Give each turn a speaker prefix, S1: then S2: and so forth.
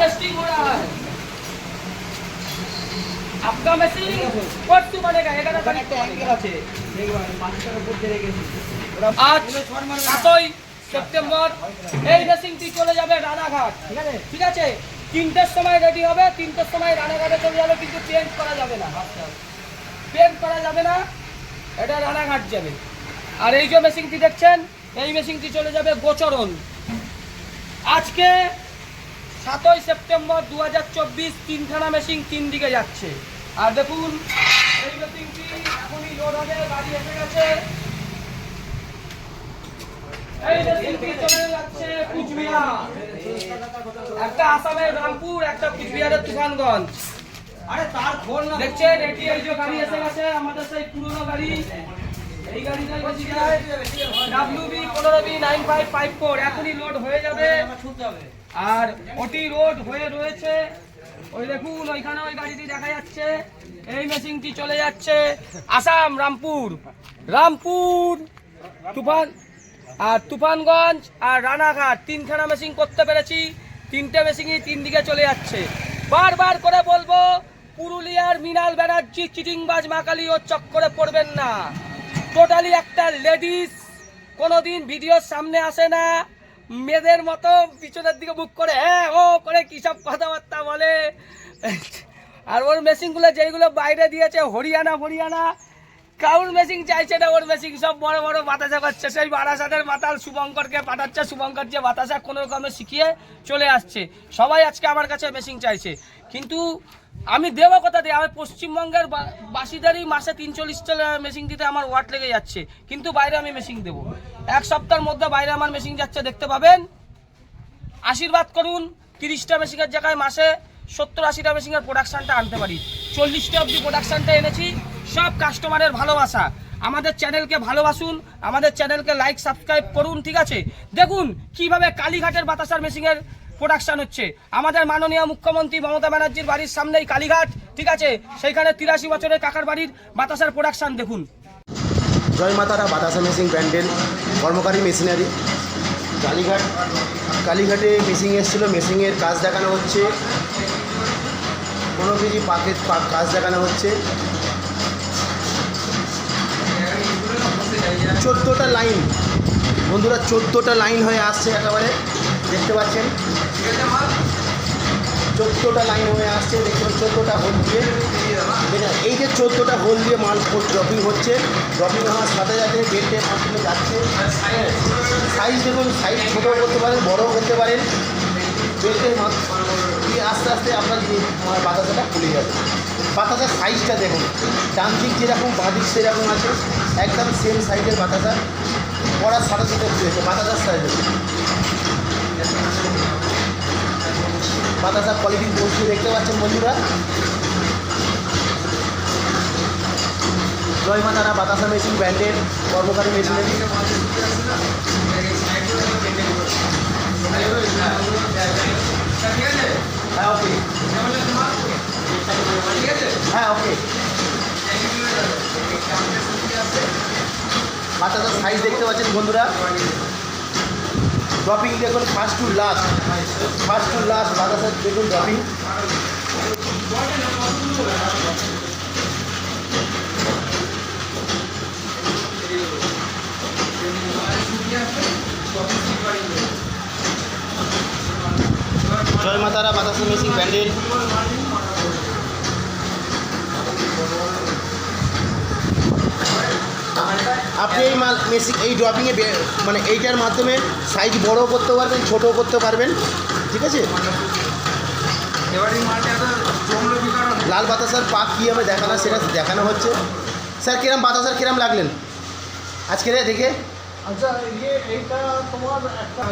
S1: Testing हो रहा है आपका मशीन कब बनेगा आज 7 সেপ্টেম্বর এই মেশিনটি চলে যাবে রানাঘাট। ঠিক আছে, 3টের সময় রেডি হবে, 3টের সময় রানাঘাটে চলে যাবে, কিন্তু চেঞ্জ করা যাবে না, পেন্ট করা যাবে না, এটা রানাঘাট যাবে। আর এই যে মেশিনটি দেখছেন, এই মেশিনটি চলে যাবে গোচরণ। আজকে 7 সেপ্টেম্বর 2024 তিনখানা মেশিন 3 দিকে যাচ্ছে। আর দেখুন এই মেশিনটি এখনই লোড হবে, গাড়ি এসে গেছে। এই মেশিনটি চলে যাচ্ছে কুচবিহার, একটা আসামের রামপুর, একটা কুচবিহারের তুফানগঞ্জ। আরে তার খোল না, দেখছেন এটি এই যে গাড়ি এসে গেছে, আমাদের সেই পুরনো গাড়ি। এই গাড়িটাই বেশি যায় WB 15B9554 এখনই লোড হয়ে যাবে। আর ওটি লোড হয়ে রয়েছে, ওই দেখুন ওইখানে ওই গাড়িটি দেখা যাচ্ছে। এই মেশিনটি চলে যাচ্ছে আসাম রামপুর, রামপুর তুফান আর তুফানগঞ্জ আর রানাঘাট, তিনখানা মেশিন করতে পেরেছি। 3টে মেশিনই 3 দিকে চলে যাচ্ছে। বারবার করে বলবো, পুরুলিয়ার মৃণাল ব্যানার্জি চিটিংবাজ মাকালি ও চক্করে পড়বেন না। টোটালি একটা লেডিস কোনোদিন ভিডিওর সামনে আসে না, মেয়েদের মতো পিছনের দিকে বুক করে হ্যাঁ ও করে কী সব কথাবার্তা বলে। আর ওর মেশিনগুলো যেইগুলো বাইরে দিয়েছে হরিয়ানা কাউর মেশিন চাইছে না, ওর মেশিন সব বড় বড় বাতাসা করছে। সেই বারাসাতের মাতাল শুভঙ্করকে পাঠাচ্ছে, শুভঙ্কর যে বাতাসা কোনো রকমে শিখিয়ে চলে আসছে। সবাই আজকে আমার কাছে মেশিন চাইছে, কিন্তু আমি দেবো কথা দিয়ে, আমি পশ্চিমবঙ্গের বাসীদেরই মাসে 340টা মেশিন দিতে আমার ওয়াট লেগে যাচ্ছে, কিন্তু বাইরে আমি মেশিন দেবো। 1 সপ্তাহের মধ্যে বাইরে আমার মেশিন যাচ্ছে, দেখতে পাবেন। আশীর্বাদ করুন 30টা মেশিনের জায়গায় মাসে 70-80টা মেশিনের প্রোডাকশানটা আনতে পারি। 40টা অবধি প্রোডাকশানটা এনেছি, সব কাস্টমারের ভালোবাসা। আমাদের চ্যানেলকে ভালোবাসুন, আমাদের চ্যানেলকে লাইক সাবস্ক্রাইব করুন। ঠিক আছে, দেখুন কিভাবে কালীঘাটের বাতাসার মেশিনের প্রোডাকশান হচ্ছে। আমাদের মাননীয় মুখ্যমন্ত্রী মমতা ব্যানার্জির বাড়ির সামনেই কালীঘাট, ঠিক আছে, সেইখানে 83 বছরের কাকার বাড়ির বাতাসার প্রোডাকশান দেখুন।
S2: জয় মাতারা বাতাসা মেশিন ব্র্যান্ডের কর্মকারী মেশিনারি কালীঘাটে মেশিন এসেছিলো, মেশিনের কাজ দেখানো হচ্ছে, 15 কেজি পাকের কাজ দেখানো হচ্ছে। 14টা লাইন বন্ধুরা, 14টা লাইন হয়ে আসছে, একেবারে দেখতে পাচ্ছেন 14টা লাইন হয়ে আসছে। দেখতে পাচ্ছেন 14টা হোল দিয়ে, এই যে 14টা হোল দিয়ে মাল ড্রপিং হচ্ছে। ড্রপিং হওয়ার সাথে সাথে বেল্টের মাধ্যমে যাচ্ছে। সাইজ দেখুন, সাইজ ছোটো করতে পারেন, বড়ও করতে পারেন। বেল্টের মাধ্যমে আস্তে আস্তে আপনার বাতাসাটা খুলে যাবে। বাতাসার সাইজটা দেখুন, ডান দিক যেরকম বাঁ দিক সেরকম আছে, একদম সেম সাইজের বাতাসা। পড়ার সাথে সাথে খুলেছে বাতাসার সাইজ। বাতাসার কোয়ালিটি বস্তু দেখতে পাচ্ছেন বন্ধুরা। জয় মা তারা বাতাসা মেশিন ব্র্যান্ডের কর্মকারী মেশিনারি। হ্যাঁ ওকে, হ্যাঁ ওকে। বাতাসার সাইজ দেখতে পাচ্ছেন বন্ধুরা। ড্রপিং দেখুন ফার্স্ট টু লাস্ট বাতাসার দেখুন ড্রপিং। জয় মাতারা বাতাসা মেশিন ব্র্যান্ডের আপনি এই মাল মেশিন এই ড্রপিংয়ে মানে এইটার মাধ্যমে সাইজ বড়ও করতে পারবেন, ছোটও করতে পারবেন। ঠিক আছে, লাল বাতাসার পাক কী হবে দেখানো, সেটা দেখানো হচ্ছে। স্যার কিরম বাতাসার কিরম লাগলেন আজকে দেখে?
S3: আচ্ছা, এইটা তোমার একটা